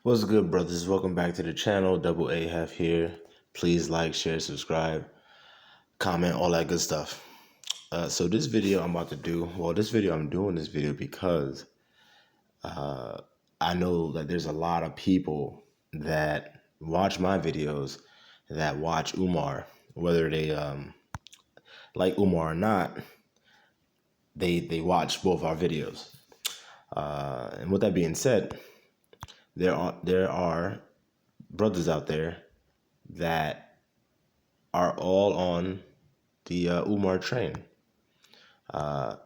What's good, brothers? Welcome back to the channel. Double A Half here. Please like, share, subscribe, comment, all that good stuff. So this video I'm about to do, I'm doing this video because I know that there's a lot of people that watch my videos that watch Umar, whether they like Umar or not. They watch both our videos. And with that being said, there are brothers out there that are all on the Umar train. And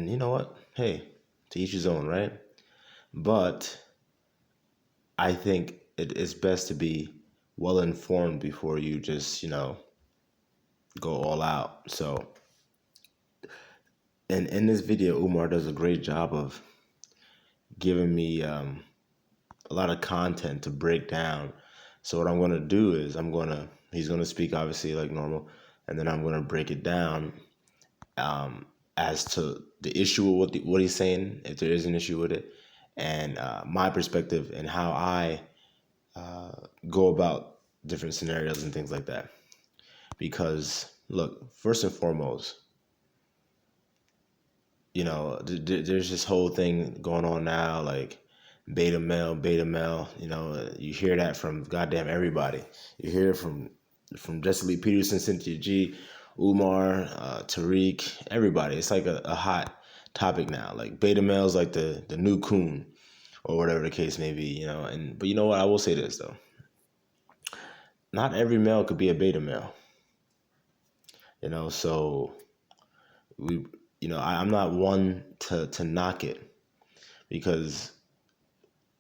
you know what? Hey, to each his own, right? But I think it is best to be well informed before you just, go all out. So, and in this video, Umar does a great job of giving me a lot of content to break down. So what I'm going to do is he's going to speak obviously like normal, and then I'm going to break it down as to the issue with what he's saying, if there is an issue with it, and my perspective and how I go about different scenarios and things like that. Because look, first and foremost, there's this whole thing going on now, like beta male. You hear that from goddamn everybody. You hear it from Jesse Lee Peterson, Cynthia G, Umar, Tariq, everybody. It's like a hot topic now. Like beta male's like the new coon, or whatever the case may be. But you know what? I will say this though. Not every male could be a beta male. So I'm not one to knock it, because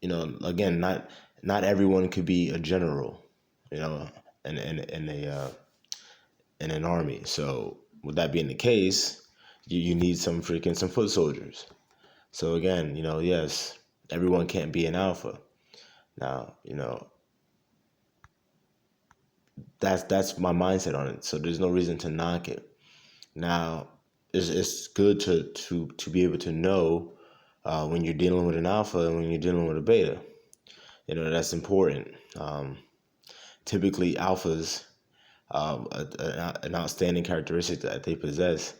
again, not everyone could be a general, in an army. So with that being the case, you need some foot soldiers. So again, yes, everyone can't be an alpha. Now, that's my mindset on it. So there's no reason to knock it. Now, it's good to be able to know when you're dealing with an alpha and when you're dealing with a beta. That's important. Typically, alphas, an outstanding characteristic that they possess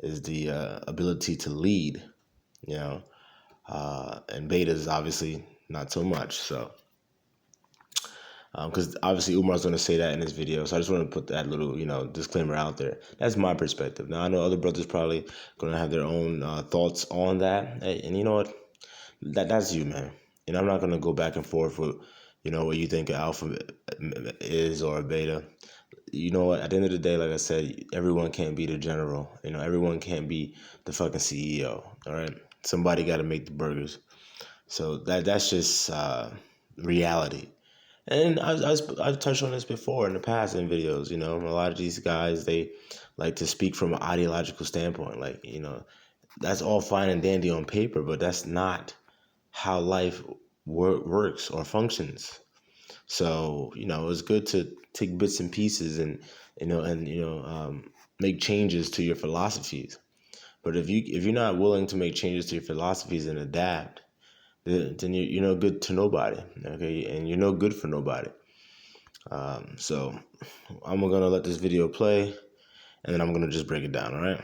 is the ability to lead, and betas obviously not so much. So, because obviously Umar's going to say that in this video, so I just want to put that little disclaimer out there. That's my perspective. Now I know other brothers probably going to have their own thoughts on that, and you know what, that's you, man. I'm not going to go back and forth with what you think an alpha is or a beta. You know what? At the end of the day, like I said, everyone can't be the general. Everyone can't be the fucking CEO. All right, somebody got to make the burgers. So that's just reality. And I've touched on this before in the past in videos. A lot of these guys, they like to speak from an ideological standpoint. Like that's all fine and dandy on paper, but that's not how life works or functions. So it's good to take bits and pieces and make changes to your philosophies. But if you're not willing to make changes to your philosophies and adapt, then you're no good to nobody. Okay, and you're no good for nobody. So I'm gonna let this video play, and then I'm gonna just break it down. All right.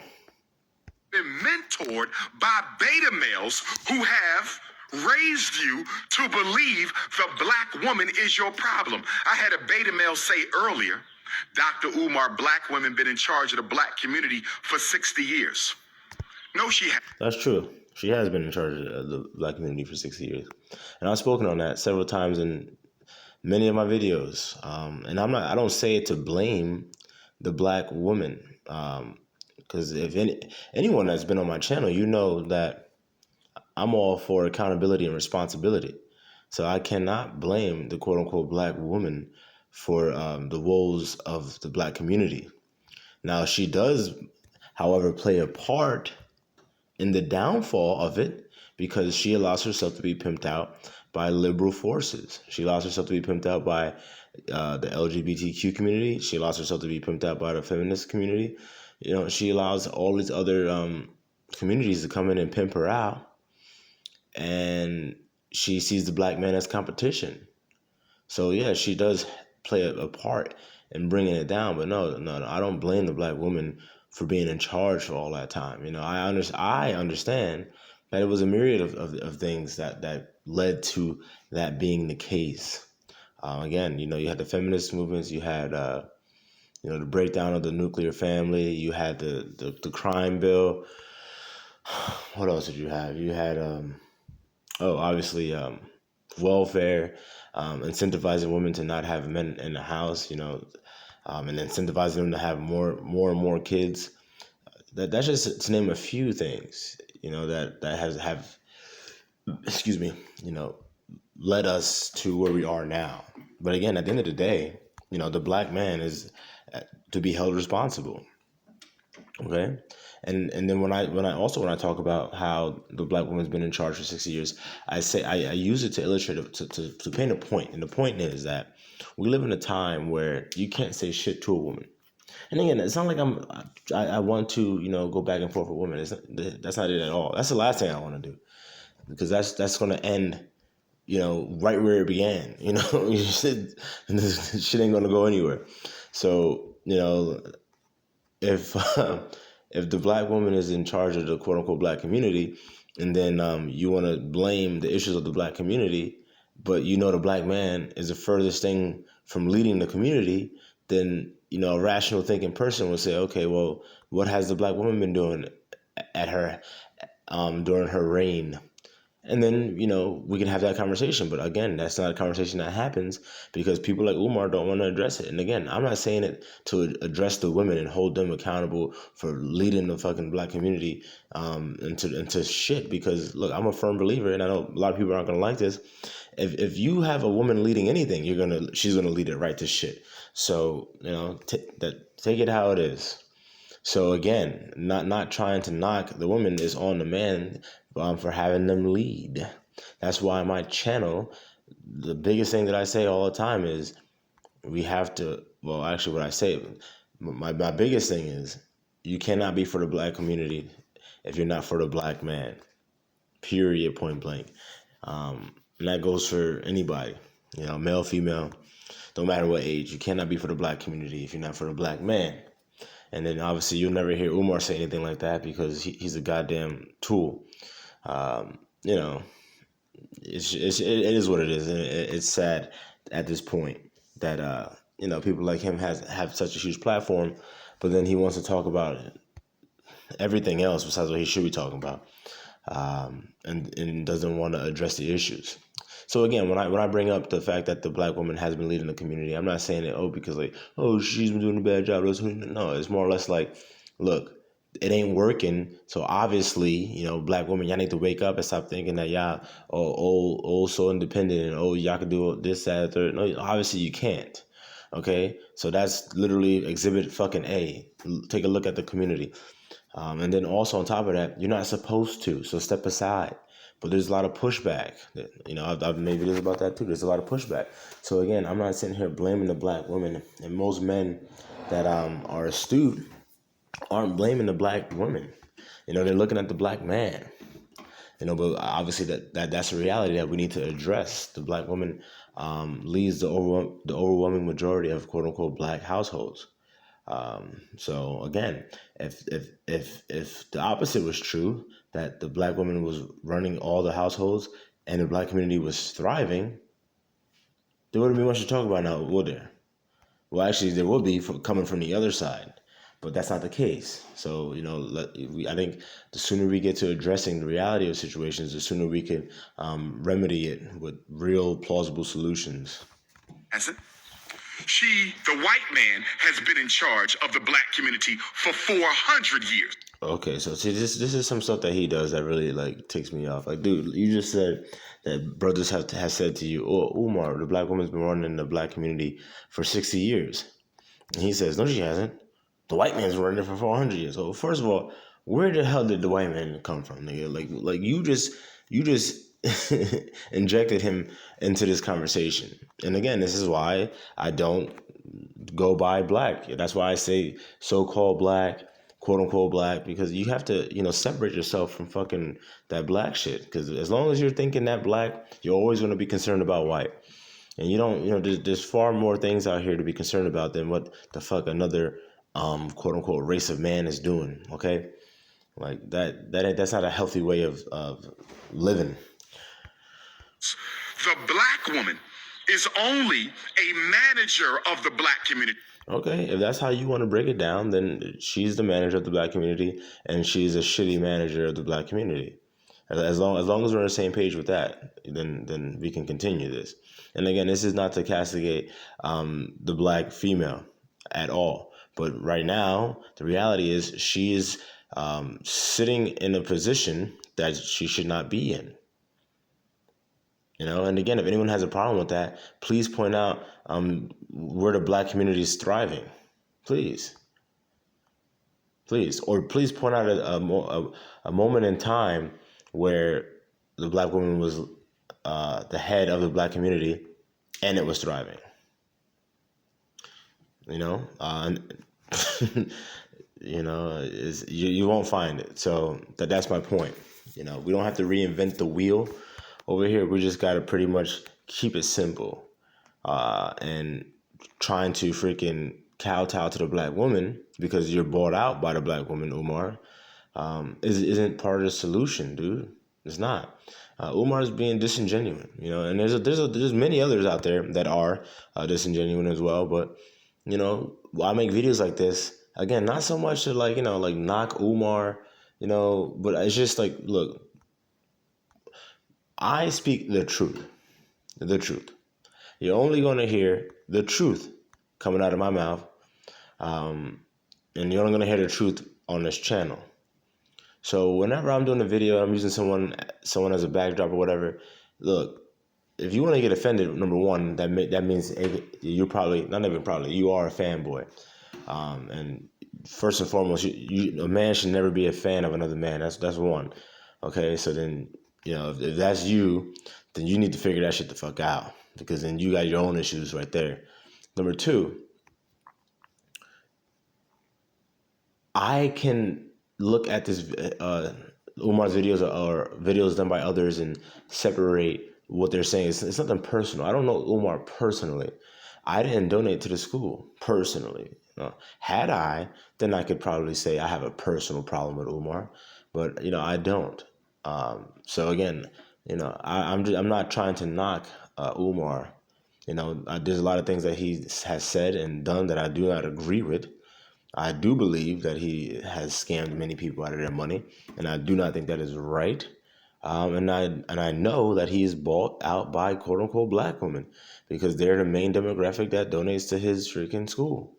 Been mentored by beta males who have raised you to believe the black woman is your problem. I had a beta male say earlier, Dr. Umar, black women been in charge of the black community for 60 years. No, she has. That's true. She has been in charge of the black community for 60 years. And I've spoken on that several times in many of my videos. And I don't say it to blame the black woman. Because if anyone that's been on my channel, you know that I'm all for accountability and responsibility. So I cannot blame the quote unquote black woman for the woes of the black community. Now, she does, however, play a part in the downfall of it, because she allows herself to be pimped out by liberal forces. She allows herself to be pimped out by the LGBTQ community. She allows herself to be pimped out by the feminist community. She allows all these other communities to come in and pimp her out. And she sees the black man as competition. So yeah, she does play a part in bringing it down. But no, I don't blame the black woman for being in charge for all that time. I understand that it was a myriad of things that led to that being the case. Again, you had the feminist movements, you had the breakdown of the nuclear family, you had the crime bill. What else did you have? You had obviously welfare, incentivizing women to not have men in the house, and incentivizing them to have more and more kids. That's just to name a few things, that has have excuse me, led us to where we are now. But again, at the end of the day, the black man is to be held responsible. Okay. And then when I talk about how the black woman's been in charge for 60 years, I say I use it to illustrate to paint a point. And the point is that we live in a time where you can't say shit to a woman. And again, it's not like I want to go back and forth with women. That's not it at all. That's the last thing I want to do, because that's going to end right where it began. This shit ain't going to go anywhere. So if if the black woman is in charge of the quote unquote black community, and then you want to blame the issues of the black community, but the black man is the furthest thing from leading the community, then a rational thinking person would say, okay, well, what has the black woman been doing at her during her reign? And then, we can have that conversation. But again, that's not a conversation that happens because people like Umar don't want to address it. And again, I'm not saying it to address the women and hold them accountable for leading the fucking black community into shit. Because look, I'm a firm believer, and I know a lot of people aren't gonna like this. If you have a woman leading anything, she's gonna lead it right to shit. So take it how it is. So again, not trying to knock the woman is on the man for having them lead. That's why my channel, the biggest thing that I say all the time is we have to, well, actually what I say, my biggest thing is you cannot be for the black community if you're not for the black man, period, point blank. And that goes for anybody, male, female, don't matter what age. You cannot be for the black community if you're not for the black man. And then obviously you'll never hear Umar say anything like that because he's a goddamn tool. You know, it is what it is, and it's sad at this point that people like him have such a huge platform, but then he wants to talk about everything else besides what he should be talking about, and doesn't want to address the issues. So again, when I bring up the fact that the black woman has been leading the community, I'm not saying it because she's been doing a bad job. No, it's more or less like, look, it ain't working. So obviously, black women, y'all need to wake up and stop thinking that y'all old so independent and y'all can do this, that, third. No, obviously you can't. Okay, so that's literally exhibit fucking A. Take a look at the community, and then also on top of that, you're not supposed to. So step aside. But there's a lot of pushback. I've made videos about that too. There's a lot of pushback. So again, I'm not sitting here blaming the black women, and most men that are astute aren't blaming the black woman. They're looking at the black man. But obviously that's a reality that we need to address. The black woman leads the overwhelming majority of quote unquote black households. So again, if the opposite was true, that the black woman was running all the households and the black community was thriving, there wouldn't be much to talk about now, would there? Well, actually, there would be coming from the other side, but that's not the case. So, I think the sooner we get to addressing the reality of situations, the sooner we can remedy it with real plausible solutions. That's it. The white man, has been in charge of the black community for 400 years. Okay, so see, this is some stuff that he does that really ticks me off. Like, dude, you just said that brothers have said to you, "Oh, Umar, the black woman's been running the black community for 60 years," and he says, "No, she hasn't. The white man's running it for 400 years." So first of all, where the hell did the white man come from, nigga? Like you just injected him into this conversation. And again, this is why I don't go by black. That's why I say so-called black, quote unquote black, because you have to, separate yourself from fucking that black shit. Because as long as you're thinking that black, you're always going to be concerned about white. And you don't, there's far more things out here to be concerned about than what the fuck another, quote unquote, race of man is doing. Okay. Like that's not a healthy way of living. The black woman is only a manager of the black community. Okay, if that's how you want to break it down, then she's the manager of the black community, and she's a shitty manager of the black community. As long as we're on the same page with that, then we can continue this. And again, this is not to castigate the black female at all, but right now the reality is she is sitting in a position that she should not be in. And again, if anyone has a problem with that, please point out where the black community is thriving. Please. Or please point out a moment in time where the black woman was the head of the black community and it was thriving. You won't find it. So that's my point. We don't have to reinvent the wheel over here. We just got to pretty much keep it simple. And trying to freaking kowtow to the black woman because you're bought out by the black woman, Umar, isn't part of the solution, dude. It's not. Umar is being disingenuous, and there's many others out there that are disingenuous as well. But I make videos like this again, not so much to like knock Umar, but it's just like, look, I speak the truth. The truth. You're only going to hear the truth coming out of my mouth, and you're only going to hear the truth on this channel. So whenever I'm doing a video, I'm using someone as a backdrop or whatever. Look, if you want to get offended, number one, that means you're probably, not even probably, you are a fanboy. And first and foremost, a man should never be a fan of another man. That's one. Okay, so then, if that's you, then you need to figure that shit the fuck out, because then you got your own issues right there. Number two, I can look at this Umar's videos or videos done by others and separate what they're saying. It's nothing personal. I don't know Umar personally. I didn't donate to the school personally. Had I, then I could probably say I have a personal problem with Umar, but I don't. So again, I'm not trying to knock Umar. There's a lot of things that he has said and done that I do not agree with. I do believe that he has scammed many people out of their money, and I do not think that is right. And I know that he is bought out by quote unquote black women because they're the main demographic that donates to his freaking school.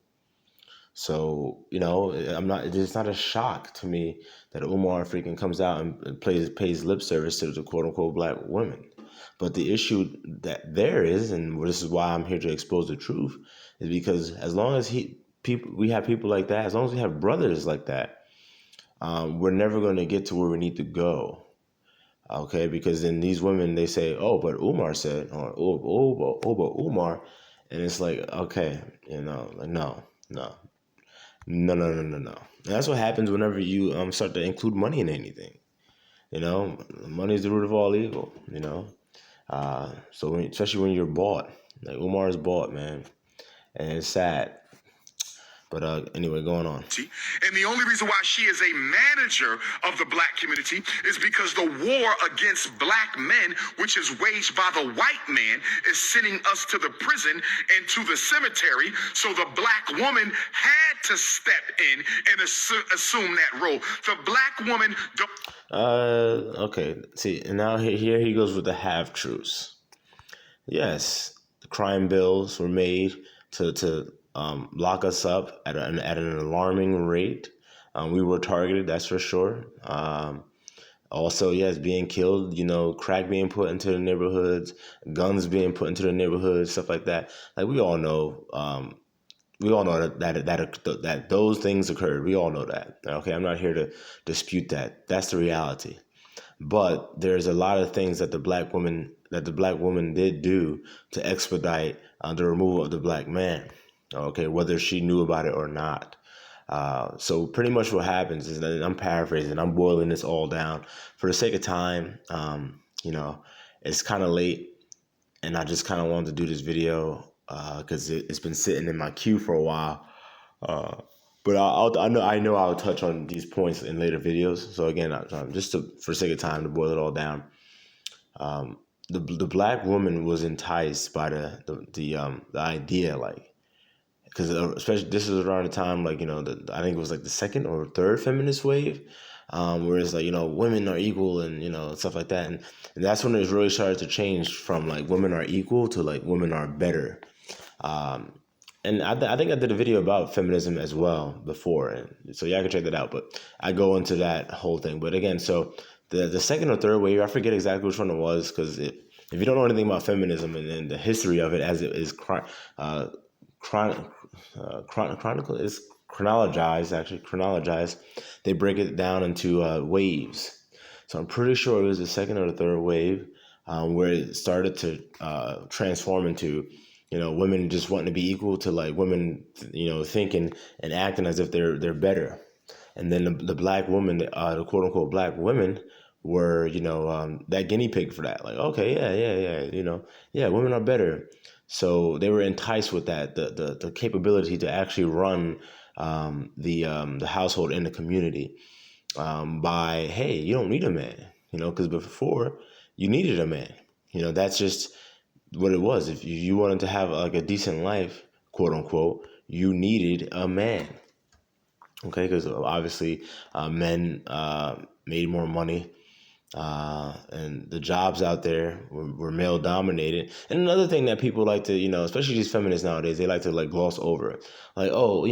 So, it's not a shock to me that Umar freaking comes out and pays lip service to the quote unquote black women. But the issue that there is, and this is why I'm here to expose the truth, is because as long as we have people like that, as long as we have brothers like that, we're never going to get to where we need to go. Okay, because then these women, they say, oh, but Umar said, or but Umar, and it's like, okay, no. And that's what happens whenever you start to include money in anything. Money is the root of all evil. So especially when you're bought, like Umar is bought, man, and it's sad. But anyway, going on. And the only reason why she is a manager of the black community is because the war against black men, which is waged by the white man, is sending us to the prison and to the cemetery. So the black woman had to step in and assume that role. The black woman... Okay. See, and now here he goes with the half-truths. Yes, the crime bills were made to lock us up at an alarming rate. We were targeted, that's for sure. Also, yes, being killed, crack being put into the neighborhoods, guns being put into the neighborhoods, stuff like that. Like we all know that those things occurred. We all know that. Okay, I'm not here to dispute that. That's the reality. But there's a lot of things that the black woman did do to expedite the removal of the black man. Okay, whether she knew about it or not. So pretty much what happens is that I'm paraphrasing, I'm boiling this all down for the sake of time. It's kind of late, and I just kind of wanted to do this video because it's been sitting in my queue for a while. But I know I'll touch on these points in later videos. So again, for the sake of time to boil it all down, the black woman was enticed by the idea, like, because especially this is around the time, like, I think it was like the second or third feminist wave, where it's like, women are equal and stuff like that, and that's when it really started to change from like women are equal to like women are better. And I think I did a video about feminism as well before, and so y'all can check that out. But I go into that whole thing. But again, so the second or third wave, I forget exactly which one it was, because if you don't know anything about feminism and the history of it as it is chronologized, they break it down into waves. So I'm pretty sure it was the second or the third wave, where it started to transform into women just wanting to be equal to like women, thinking and acting as if they're better. And then the black woman, the quote unquote black women, were that guinea pig for that. Like, okay, yeah, women are better. So they were enticed with that, the capability to actually run the household in the community, by, hey, you don't need a man, because before you needed a man. That's just what it was. If you wanted to have like a decent life, quote unquote, you needed a man. Okay, because obviously men made more money, and the jobs out there were male dominated. And another thing that people like to, especially these feminists nowadays, they like to like gloss over, like, oh,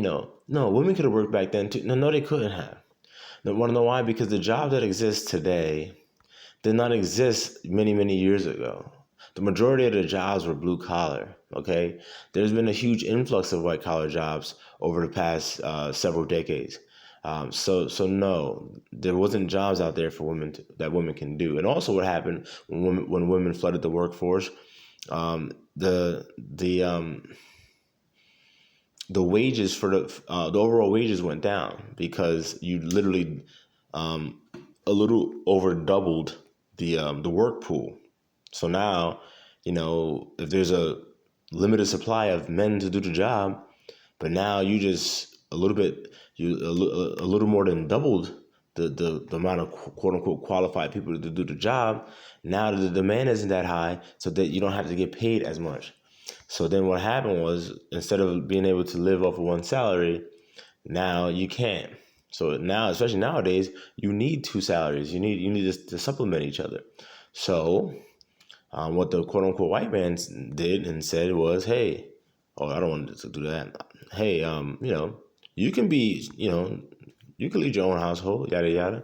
no, women could have worked back then too. No, they couldn't have. No, want to know why? Because the job that exists today did not exist many, many years ago. The majority of the jobs were blue collar. Okay, there's been a huge influx of white collar jobs over the past several decades. So no, there wasn't jobs out there for women that women can do. And also, what happened when women flooded the workforce, the wages for the overall wages went down, because you literally a little over doubled the work pool. So now, if there's a limited supply of men to do the job, but now you just a little more than doubled the amount of quote unquote qualified people to do the job. Now the demand isn't that high, so that you don't have to get paid as much. So then what happened was, instead of being able to live off of one salary, now you can't. So now, especially nowadays, you need two salaries. You need to supplement each other. So what the quote unquote white man did and said was, hey, oh, I don't want to do that. Hey, you can be, you can lead your own household, yada yada,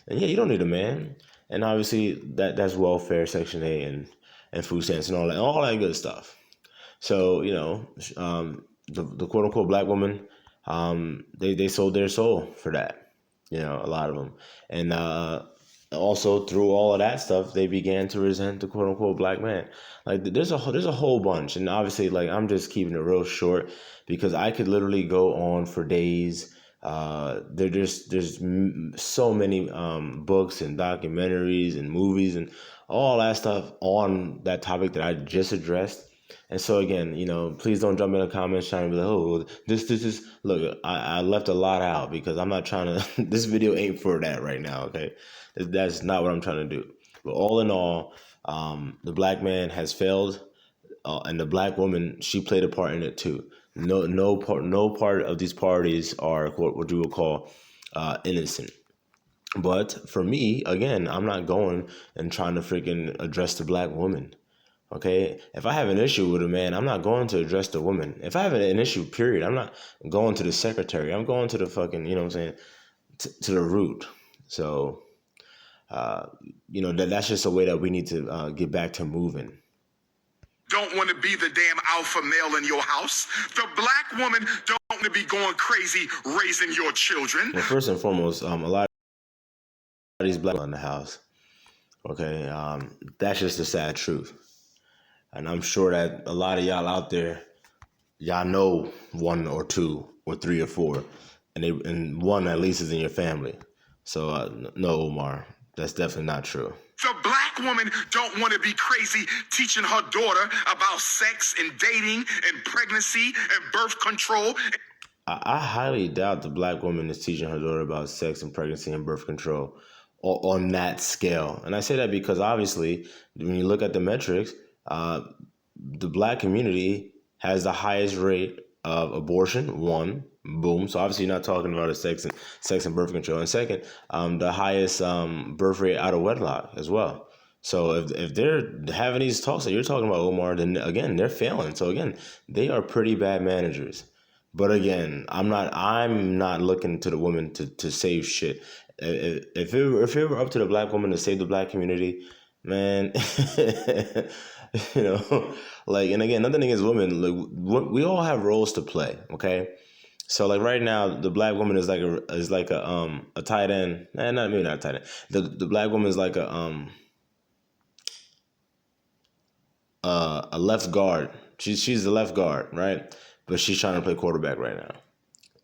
and yeah, you don't need a man. And obviously that's welfare, Section 8, and food stamps and all that good stuff. So the quote unquote black woman, they sold their soul for that, a lot of them, and also through all of that stuff, they began to resent the quote unquote black man. Like there's a whole bunch, and obviously, like, I'm just keeping it real short because I could literally go on for days. There's so many books and documentaries and movies and all that stuff on that topic that I just addressed. And so again, please don't jump in the comments trying to be like, oh, this is, look, I left a lot out because I'm not trying to, this video ain't for that right now, okay? That's not what I'm trying to do. But all in all, the black man has failed, and the black woman, she played a part in it too. No part of these parties are what you would call innocent. But for me, again, I'm not going and trying to freaking address the black woman. Okay, if I have an issue with a man, I'm not going to address the woman. If I have an issue, period, I'm not going to the secretary. I'm going to the fucking, you know what I'm saying, to the root. So, that's just a way that we need to get back to moving. Don't want to be the damn alpha male in your house. The black woman don't want to be going crazy raising your children. Well, first and foremost, a lot of these black in the house. Okay, that's just the sad truth. And I'm sure that a lot of y'all out there, y'all know one or two or three or four and one at least is in your family. So no, Umar, that's definitely not true. The black woman don't want to be crazy teaching her daughter about sex and dating and pregnancy and birth control. I highly doubt the black woman is teaching her daughter about sex and pregnancy and birth control on that scale. And I say that because obviously, when you look at the metrics, the black community has the highest rate of abortion. One, boom. So obviously, you're not talking about a sex and birth control. And second, the highest birth rate out of wedlock as well. So if they're having these talks that you're talking about, Omar, then again they're failing. So again, they are pretty bad managers. But again, I'm not looking to the woman to save shit. If it were up to the black woman to save the black community, man, you know, like, and again, another thing is women. Like, we all have roles to play. Okay, so like right now, the black woman is like a tight end. Maybe not a tight end. The black woman is like a left guard. She's the left guard, right? But she's trying to play quarterback right now.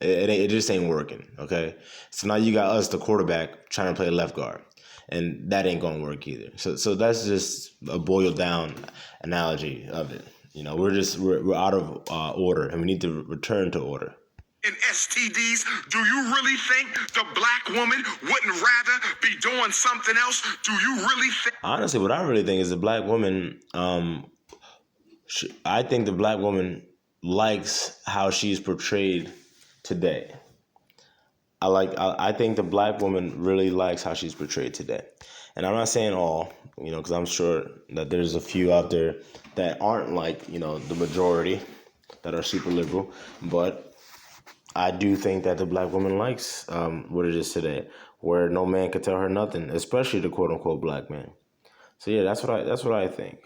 It just ain't working, okay? So now you got us, the quarterback, trying to play left guard. And that ain't going to work either. So that's just a boiled down analogy of it. You know, we're out of order, and we need to return to order. In STDs, do you really think the black woman wouldn't rather be doing something else? Do you really think? Honestly, what I really think is the black woman, I think the black woman likes how she's portrayed today. I think the black woman really likes how she's portrayed today. And I'm not saying all, you know, because I'm sure that there's a few out there that aren't like, you know, the majority that are super liberal. But I do think that the black woman likes what it is today, where no man can tell her nothing, especially the quote unquote black man. So yeah, that's what I think.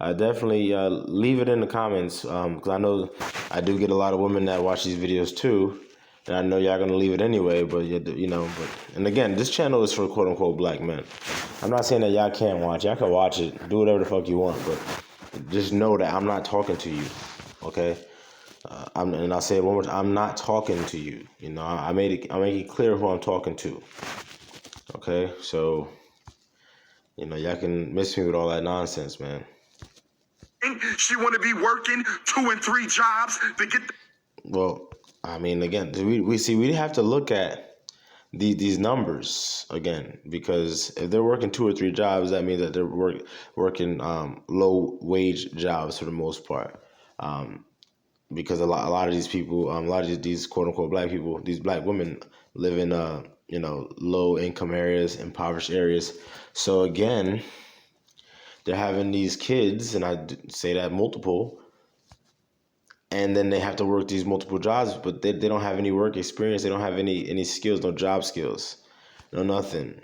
Definitely leave it in the comments because I know I do get a lot of women that watch these videos too, and I know y'all gonna leave it anyway. But you know, and again, this channel is for quote unquote black men. I'm not saying that y'all can't watch. Y'all can watch it, do whatever the fuck you want, but just know that I'm not talking to you, okay? And I'll say it one more time. I'm not talking to you. You know, I make it clear who I'm talking to. Okay, so you know, y'all can miss me with all that nonsense, man. She want to be working 2 and 3 jobs to get. Well, I mean, again, we have to look at these numbers again, because if they're working 2 or 3 jobs, that means that they're working low wage jobs for the most part. Because a lot of these people, a lot of these quote unquote black people, these black women live in you know, low income areas, impoverished areas. So again, they're having these kids, and I say that multiple, and then they have to work these multiple jobs, but they don't have any work experience. They don't have any skills, no job skills, no nothing.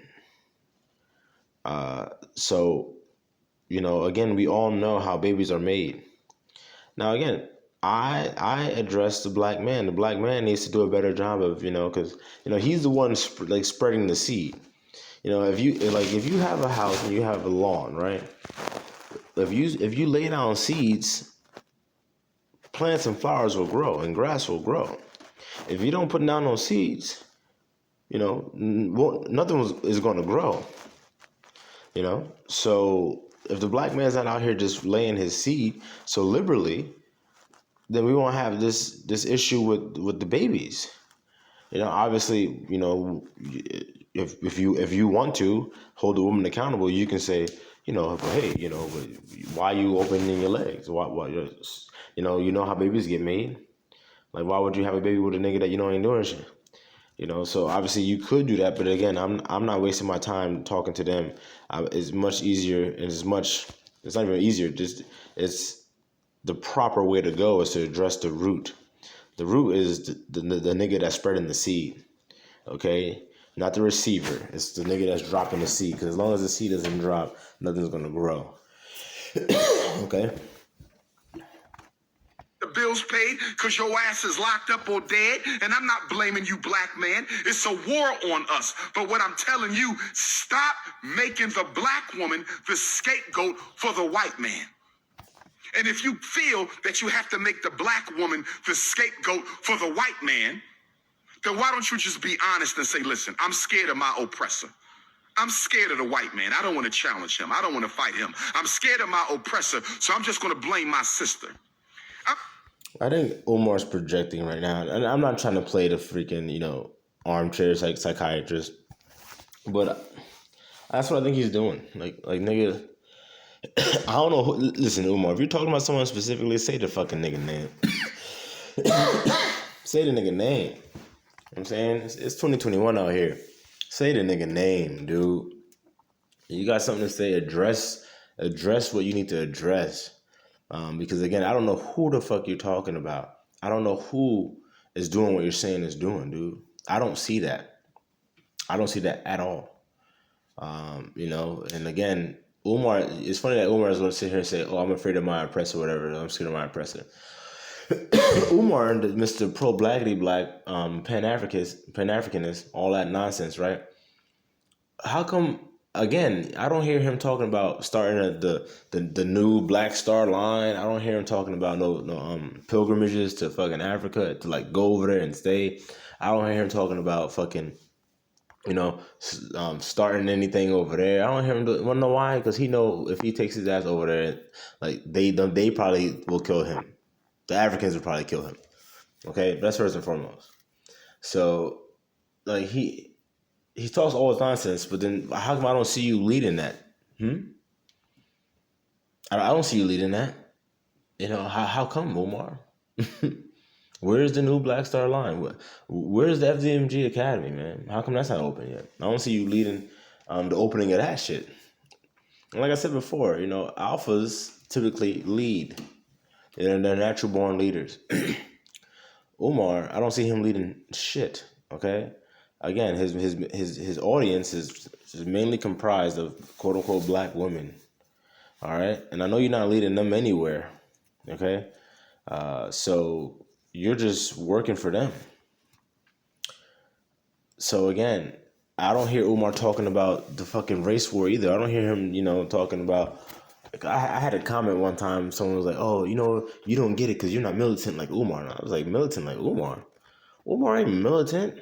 So, you know, again, we all know how babies are made. Now, again, I address the black man. The black man needs to do a better job of, you know, because, you know, he's the one like spreading the seed. You know, if you have a house and you have a lawn, right? If you lay down seeds, plants and flowers will grow and grass will grow. If you don't put down those seeds, you know, nothing is going to grow. You know, so if the black man's not out here just laying his seed so liberally, then we won't have this issue with the babies. You know, obviously, you know, if you want to hold the woman accountable, you can say, you know, hey, you know, why are you opening your legs? Why you know how babies get made? Like, why would you have a baby with a nigga that you know ain't doing shit? You know, so obviously you could do that, but again, I'm not wasting my time talking to them. It's much easier, and it's not even easier. Just it's the proper way to go is to address the root. The root is the nigga that's spreading the seed, okay? Not the receiver. It's the nigga that's dropping the seed, because as long as the seed doesn't drop, nothing's going to grow, okay? The bills paid because your ass is locked up or dead, and I'm not blaming you, black man. It's a war on us. But what I'm telling you, stop making the black woman the scapegoat for the white man. And if you feel that you have to make the black woman the scapegoat for the white man, then why don't you just be honest and say, listen, I'm scared of my oppressor. I'm scared of the white man. I don't want to challenge him. I don't want to fight him. I'm scared of my oppressor, so I'm just going to blame my sister. I think Umar's projecting right now, and I'm not trying to play the freaking, armchair psychiatrist, but that's what I think he's doing. Like nigga, I don't know. Listen, Umar, if you're talking about someone specifically, say the fucking nigga name. Say the nigga name. You know what I'm saying? It's 2021 out here. Say the nigga name, dude. You got something to say, address what you need to address. Because again, I don't know who the fuck you're talking about. I don't know who is doing what you're saying is doing, dude. I don't see that. I don't see that at all. And again, Umar, it's funny that Umar is going to sit here and say, oh, I'm afraid of my oppressor, whatever. I'm scared of my oppressor. Umar, Mr. Pro-Blackity Black, Pan-Africanist, all that nonsense, right? How come, again, I don't hear him talking about starting the new Black Star Line. I don't hear him talking about no pilgrimages to fucking Africa to like go over there and stay. I don't hear him talking about fucking, starting anything over there. I don't hear him do. Wanna know why? Because he know if he takes his ass over there, like they probably will kill him. The Africans would probably kill him. Okay, that's first and foremost. So, like he talks all his nonsense, but then how come I don't see you leading that? I don't see you leading that. How come, Omar? Where's the new Black Star Line? Where's the FDMG Academy, man? How come that's not open yet? I don't see you leading the opening of that shit. And like I said before, alphas typically lead. They're natural born leaders. Umar, I don't see him leading shit. Okay, again, his audience is mainly comprised of quote unquote black women. All right, and I know you're not leading them anywhere. Okay, so you're just working for them. So again, I don't hear Umar talking about the fucking race war either. I don't hear him, talking about. I had a comment one time. Someone was like, "Oh, you don't get it because you're not militant like Umar." And I was like, "Militant like Umar? Umar ain't militant.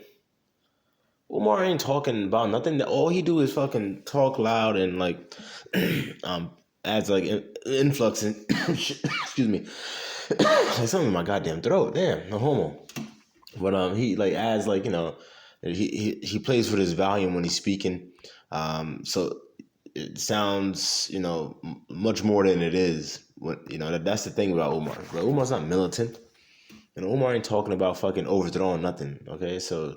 Umar ain't talking about nothing. All he do is fucking talk loud and like, adds like influx and excuse me, like something in my goddamn throat. Damn, no homo. But he like adds like he plays with his volume when he's speaking. So it sounds, much more than it is. That's the thing about Umar. But Umar's not militant. Umar ain't talking about fucking overthrowing nothing. Okay, so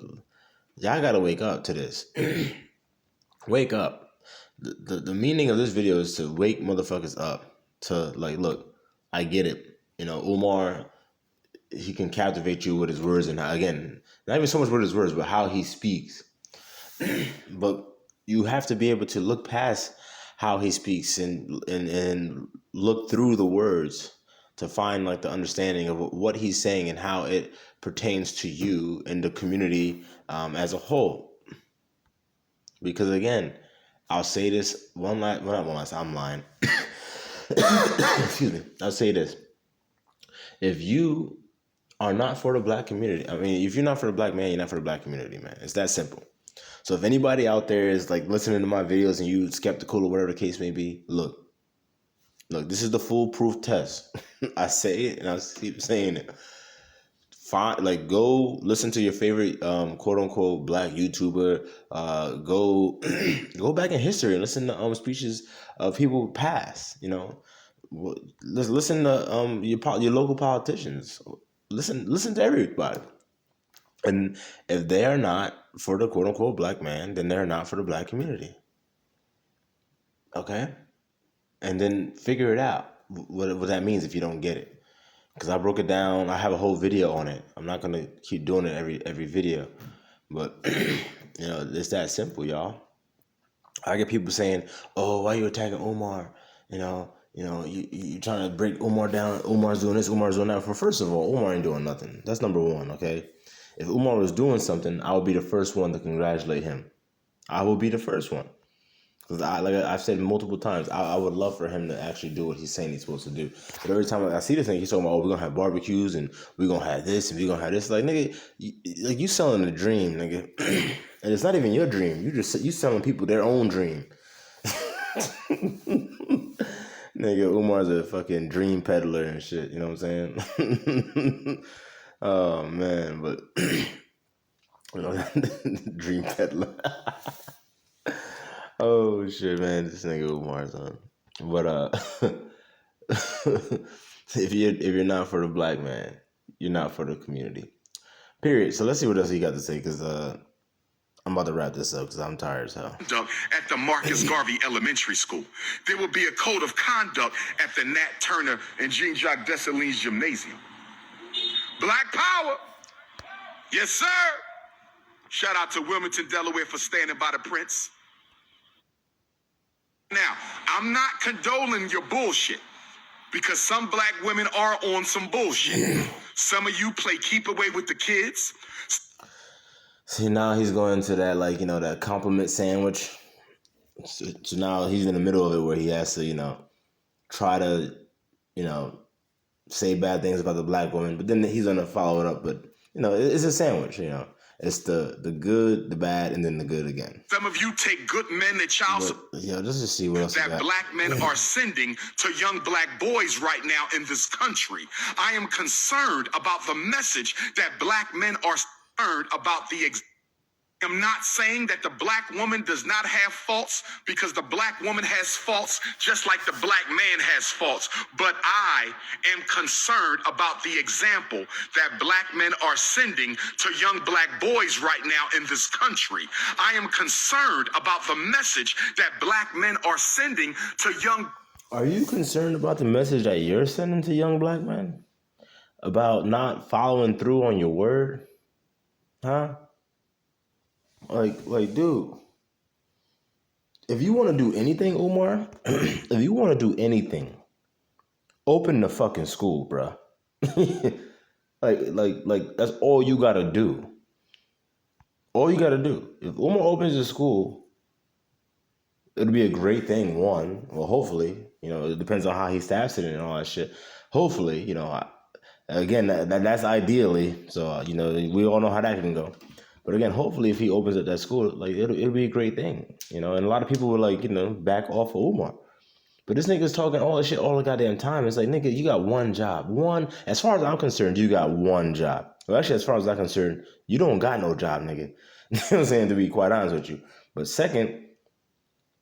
y'all gotta wake up to this. Wake up. The meaning of this video is to wake motherfuckers up. To like, look, I get it. Umar, he can captivate you with his words and again, not even so much with his words, but how he speaks. But you have to be able to look past how he speaks and look through the words to find like the understanding of what he's saying and how it pertains to you and the community as a whole. Because again, I'll say this not one last. I'm lying. Excuse me. I'll say this: if you are not for the black community, if you're not for the black man, you're not for the black community, man. It's that simple. So if anybody out there is like listening to my videos and you skeptical or whatever the case may be, look, this is the foolproof test. I say it and I keep saying it. Go listen to your favorite quote unquote black YouTuber. Go back in history and listen to speeches of people past. Listen to your local politicians. Listen to everybody. And if they are not for the quote unquote black man, then they're not for the black community. Okay? And then figure it out what that means if you don't get it. Because I broke it down. I have a whole video on it. I'm not going to keep doing it every video. But, it's that simple, y'all. I get people saying, oh, why are you attacking Umar? You trying to break Umar down. Umar's doing this, Umar's doing that. First of all, Umar ain't doing nothing. That's number one, okay? If Umar was doing something, I would be the first one to congratulate him. I will be the first one. Because like I've said multiple times, I would love for him to actually do what he's saying he's supposed to do. But every time I see this thing, he's talking about, oh, we're gonna have barbecues and we're gonna have this and we're gonna have this. Like, nigga, you selling a dream, nigga, and it's not even your dream. You selling people their own dream. Nigga, Umar's a fucking dream peddler and shit. You know what I'm saying? Oh man, but you know, dream peddler. Oh shit, man, this nigga Umar's on. But if you're not for the black man, you're not for the community. Period. So let's see what else he got to say, because I'm about to wrap this up because I'm tired as hell. At the Marcus Garvey Elementary School. There will be a code of conduct at the Nat Turner and Jean-Jacques Dessalines Gymnasium. Black power. Yes, sir. Shout out to Wilmington, Delaware for standing by the prince. Now, I'm not condoning your bullshit, because some black women are on some bullshit. Some of you play keep away with the kids. See, now he's going to that, like, that compliment sandwich. So now he's in the middle of it where he has to, try to, say bad things about the black woman, but then he's going to follow it up. But, it's a sandwich, It's the good, the bad, and then the good again. Some of you take good men to child support. Let's just see what else that black men are sending to young black boys right now in this country. I am concerned about the message that black men are concerned about I'm not saying that the black woman does not have faults, because the black woman has faults just like the black man has faults. But I am concerned about the example that black men are sending to young black boys right now in this country. I am concerned about the message that black men are sending to young. Are you concerned about the message that you're sending to young black men? About not following through on your word? Huh? Like, dude, if you want to do anything, Umar, if you want to do anything, open the fucking school, bruh. like, that's all you gotta do. All you gotta do. If Umar opens a school, it'll be a great thing, one. Well, hopefully, it depends on how he staffs it and all that shit. Hopefully, again, that's ideally. So, we all know how that can go. But again, hopefully, if he opens up that school, like, it'll be a great thing, And a lot of people would back off of Umar. But this nigga's talking all this shit all the goddamn time. It's like, nigga, you got one job. As far as I'm concerned, you got one job. Well, actually, as far as I'm concerned, you don't got no job, nigga. You know what I'm saying, to be quite honest with you. But second,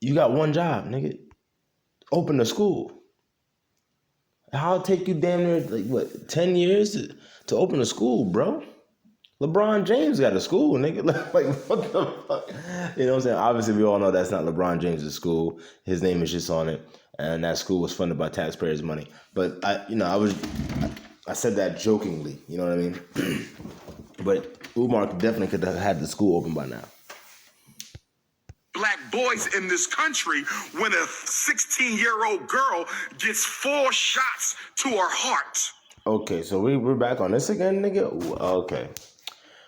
you got one job, nigga. Open the school. How'll it take you damn near, 10 years to open a school, bro? LeBron James got a school, nigga. Like, what the fuck? You know what I'm saying? Obviously, we all know that's not LeBron James' school. His name is just on it. And that school was funded by taxpayers' money. But, I said that jokingly. You know what I mean? But Umar definitely could have had the school open by now. Black boys in this country when a 16-year-old girl gets 4 shots to her heart. Okay, so we're back on this again, nigga? Ooh, okay.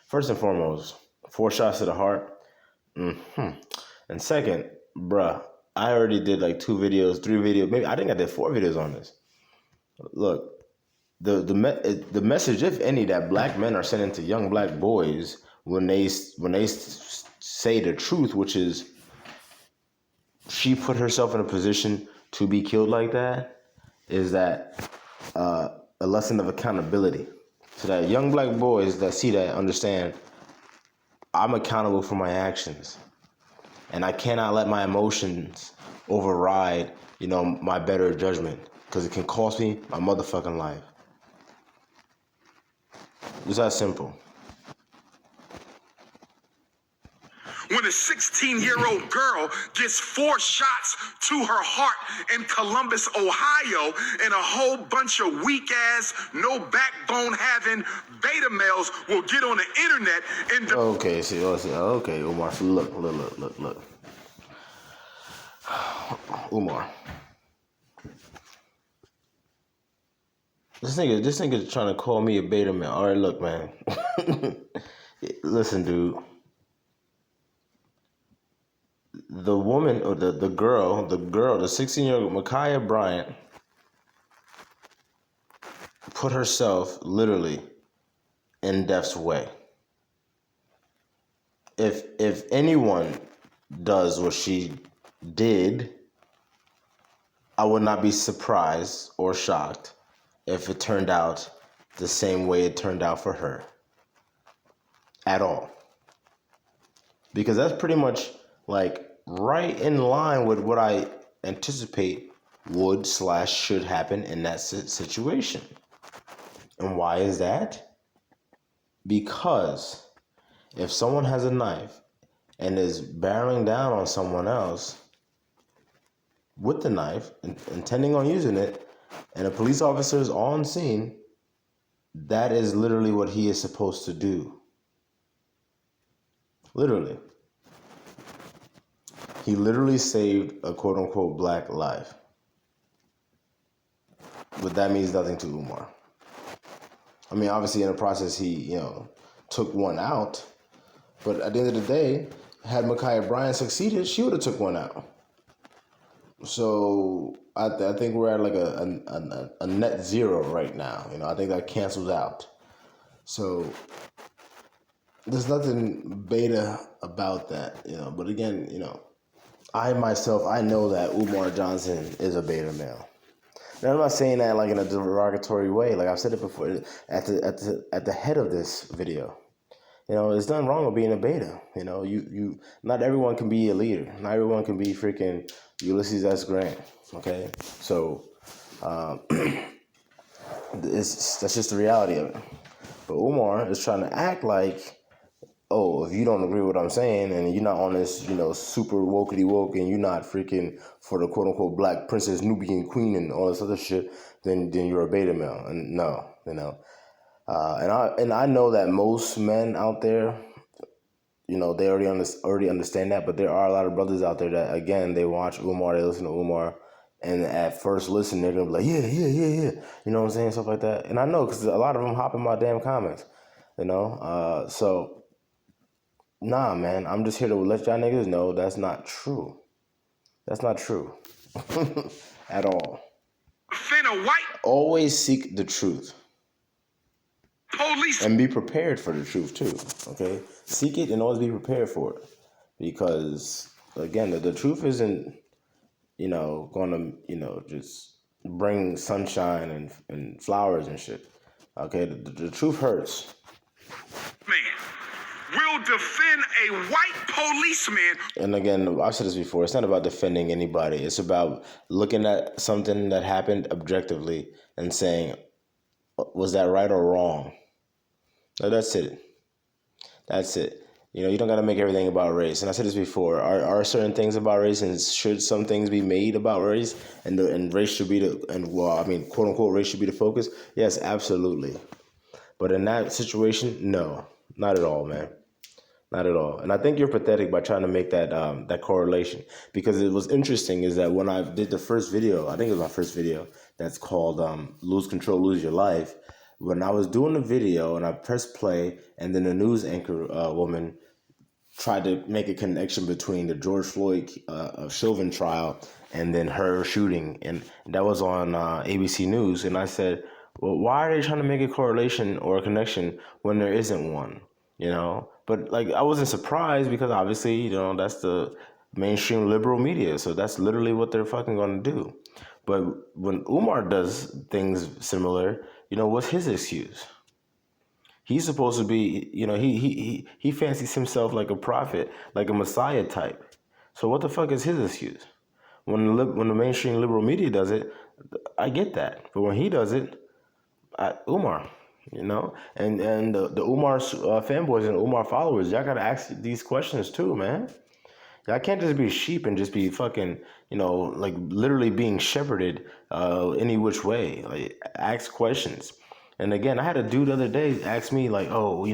First and foremost, 4 shots to the heart. And second, bruh, I already did 2 videos, 3 videos. Maybe I think I did 4 videos on this. Look, the message, if any, that black men are sending to young black boys when they say the truth, which is she put herself in a position to be killed like that, is that a lesson of accountability. So that young black boys that see that understand I'm accountable for my actions. And I cannot let my emotions override, my better judgment. Because it can cost me my motherfucking life. It's that simple. When a 16-year-old girl gets 4 shots to her heart in Columbus, Ohio, and a whole bunch of weak-ass, no backbone having beta males will get on the internet and... Okay, Umar, look. Umar. This nigga trying to call me a beta male. All right, look, man. Listen, dude. the woman or the girl, the 16-year-old Ma'Khia Bryant put herself literally in death's way. If anyone does what she did, I would not be surprised or shocked if it turned out the same way it turned out for her. At all. Because that's pretty much like right in line with what I anticipate would/should happen in that situation. And why is that? Because if someone has a knife and is barreling down on someone else with the knife, intending on using it, and a police officer is on scene, that is literally what he is supposed to do. Literally. He literally saved a quote-unquote black life. But that means nothing to Umar. I mean, obviously in the process he, took one out. But at the end of the day, had Ma'Khia Bryant succeeded, she would have took one out. So I think we're at like a net zero right now. I think that cancels out. So there's nothing beta about that, But again, I know that Umar Johnson is a beta male. Now, I'm not saying that like in a derogatory way. Like I've said it before at the head of this video. There's nothing wrong with being a beta. You not everyone can be a leader. Not everyone can be freaking Ulysses S. Grant. Okay, so that's just the reality of it. But Umar is trying to act like, oh, if you don't agree with what I'm saying and you're not on this, super wokety woke and you're not freaking for the quote unquote black princess Nubian queen and all this other shit, then you're a beta male. And no, and I know that most men out there, they already understand that, but there are a lot of brothers out there that, again, they watch Umar, they listen to Umar, and at first listen, they're gonna be like, yeah. You know what I'm saying? Stuff like that. And I know, because a lot of them hop in my damn comments, so nah, man, I'm just here to let y'all niggas know that's not true. That's not true. At all. Always seek the truth. Police. And be prepared for the truth too, okay? Seek it and always be prepared for it. Because, again, the truth isn't, gonna, just bring sunshine and flowers and shit. Okay, the truth hurts. Man will defend a white policeman. And again, I've said this before, it's not about defending anybody. It's about looking at something that happened objectively and saying, was that right or wrong? No, that's it. You don't got to make everything about race. And I said this before. Are certain things about race, and should some things be made about race, and race should be quote unquote race should be the focus? Yes, absolutely. But in that situation, no, not at all, man. Not at all. And I think you're pathetic by trying to make that correlation, because it was interesting is that when I did the first video, I think it was my first video, that's called Lose Control, Lose Your Life. When I was doing the video and I pressed play, and then the news anchor woman tried to make a connection between the George Floyd Chauvin trial and then her shooting, and that was on ABC News. And I said, well, why are they trying to make a correlation or a connection when there isn't one? But like, I wasn't surprised, because obviously, that's the mainstream liberal media, so that's literally what they're fucking going to do. But when Umar does things similar, what's his excuse? He's supposed to be, he fancies himself like a prophet, like a messiah type. So what the fuck is his excuse? When the mainstream liberal media does it, I get that. But when he does it, Umar, and the Umar fanboys and Umar followers, y'all gotta ask these questions too, man. I can't just be sheep and just be fucking, like literally being shepherded any which way. Like, ask questions. And again, I had a dude the other day ask me like, oh, he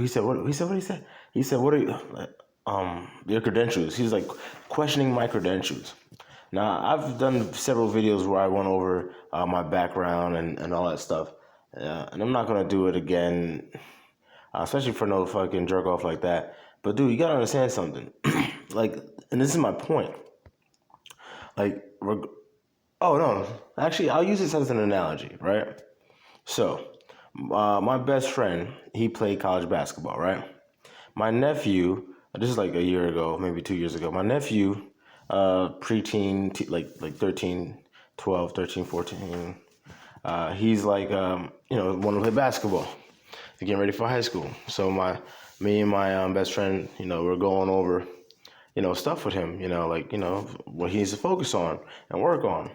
said, what are your credentials? He's like questioning my credentials. Now, I've done several videos where I went over my background and all that stuff. And I'm not going to do it again, especially for no fucking jerk off like that. But dude, you gotta understand something. Like, and this is my point. Like, oh no, actually, I'll use this as an analogy, right? So, my best friend, he played college basketball, right? My nephew, this is like a year ago, maybe 2 years ago. My nephew, preteen, like 13, 12, 13, 14. He's like, want to play basketball. They're getting ready for high school. So me and my best friend, we're going over, stuff with him, what he needs to focus on and work on.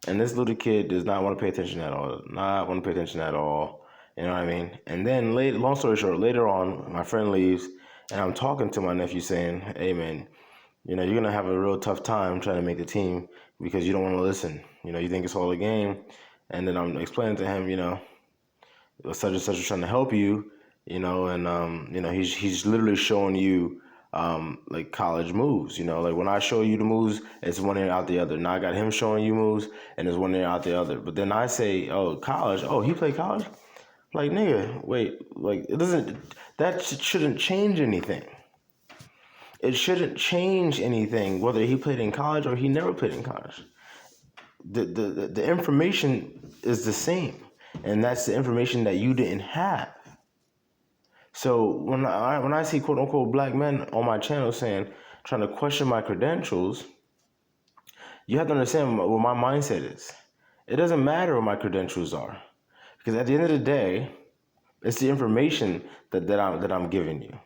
And this little kid does not want to pay attention at all. Not want to pay attention at all. You know what I mean? And then long story short, later on, my friend leaves, and I'm talking to my nephew saying, "Hey man, you're gonna have a real tough time trying to make the team because you don't want to listen. You think it's all a game." And then I'm explaining to him, such and such is trying to help you, and he's literally showing you like college moves, like when I show you the moves, it's one ear out the other. Now I got him showing you moves and it's one ear out the other. But then I say, oh, college, oh, he played college? Like, nigga, wait, like shouldn't change anything. It shouldn't change anything whether he played in college or he never played in college. The information is the same, and that's the information that you didn't have. So when I see quote unquote black men on my channel trying to question my credentials, you have to understand what my mindset is. It doesn't matter what my credentials are, because at the end of the day, it's the information that I'm giving you.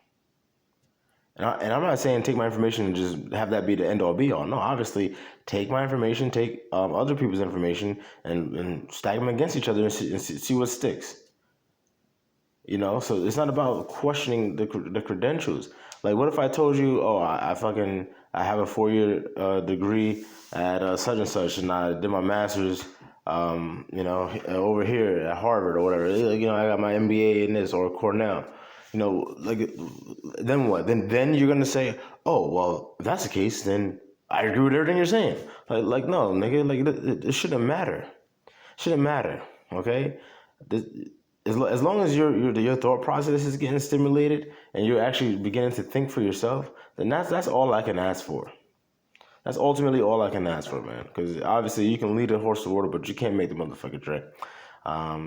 And I'm not saying take my information and just have that be the end all be all. No, obviously, take my information, take other people's information, and stack them against each other and see what sticks. So it's not about questioning the credentials. Like, what if I told you, oh, I have a 4-year degree at such and such, and I did my master's, over here at Harvard or whatever. I got my MBA in this or Cornell. Like, then what? Then you're gonna say, oh, well, if that's the case, then I agree with everything you're saying. Like no, nigga, like it shouldn't matter. Shouldn't matter. Okay. As long as your thought process is getting stimulated and you're actually beginning to think for yourself, then that's all I can ask for. That's ultimately all I can ask for, man. Because obviously you can lead a horse to water, but you can't make the motherfucker drink.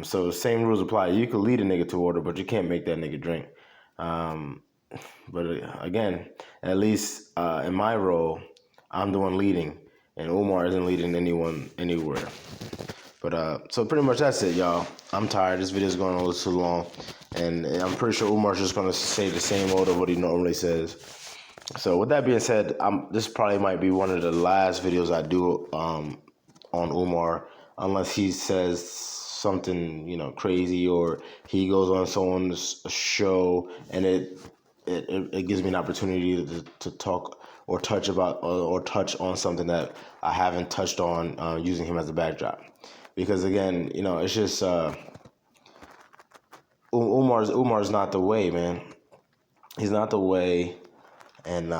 So same rules apply. You can lead a nigga to water, but you can't make that nigga drink. But again, at least in my role, I'm the one leading, and Umar isn't leading anyone anywhere. But so pretty much that's it, y'all. I'm tired. This video's going a little too long, and I'm pretty sure Umar's just gonna say the same old of what he normally says. So with that being said, this probably might be one of the last videos I do on Umar, unless he says something crazy or he goes on someone's show and it gives me an opportunity to talk or touch on something that I haven't touched on using him as a backdrop. Because again, it's just Umar's not the way, man. He's not the way, and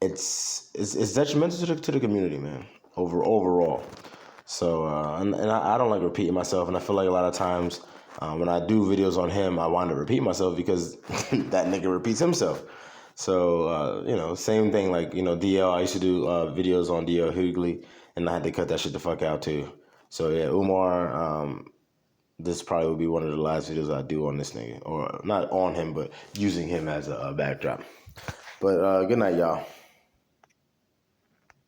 it's detrimental to the community, man. Overall. So and I don't like repeating myself, and I feel like a lot of times when I do videos on him, I wind up repeating myself because that nigga repeats himself. So same thing like DL. I used to do videos on DL Hughley, and I had to cut that shit the fuck out too. So yeah, Umar, this probably will be one of the last videos I do on this nigga, or not on him, but using him as a backdrop. But good night, y'all.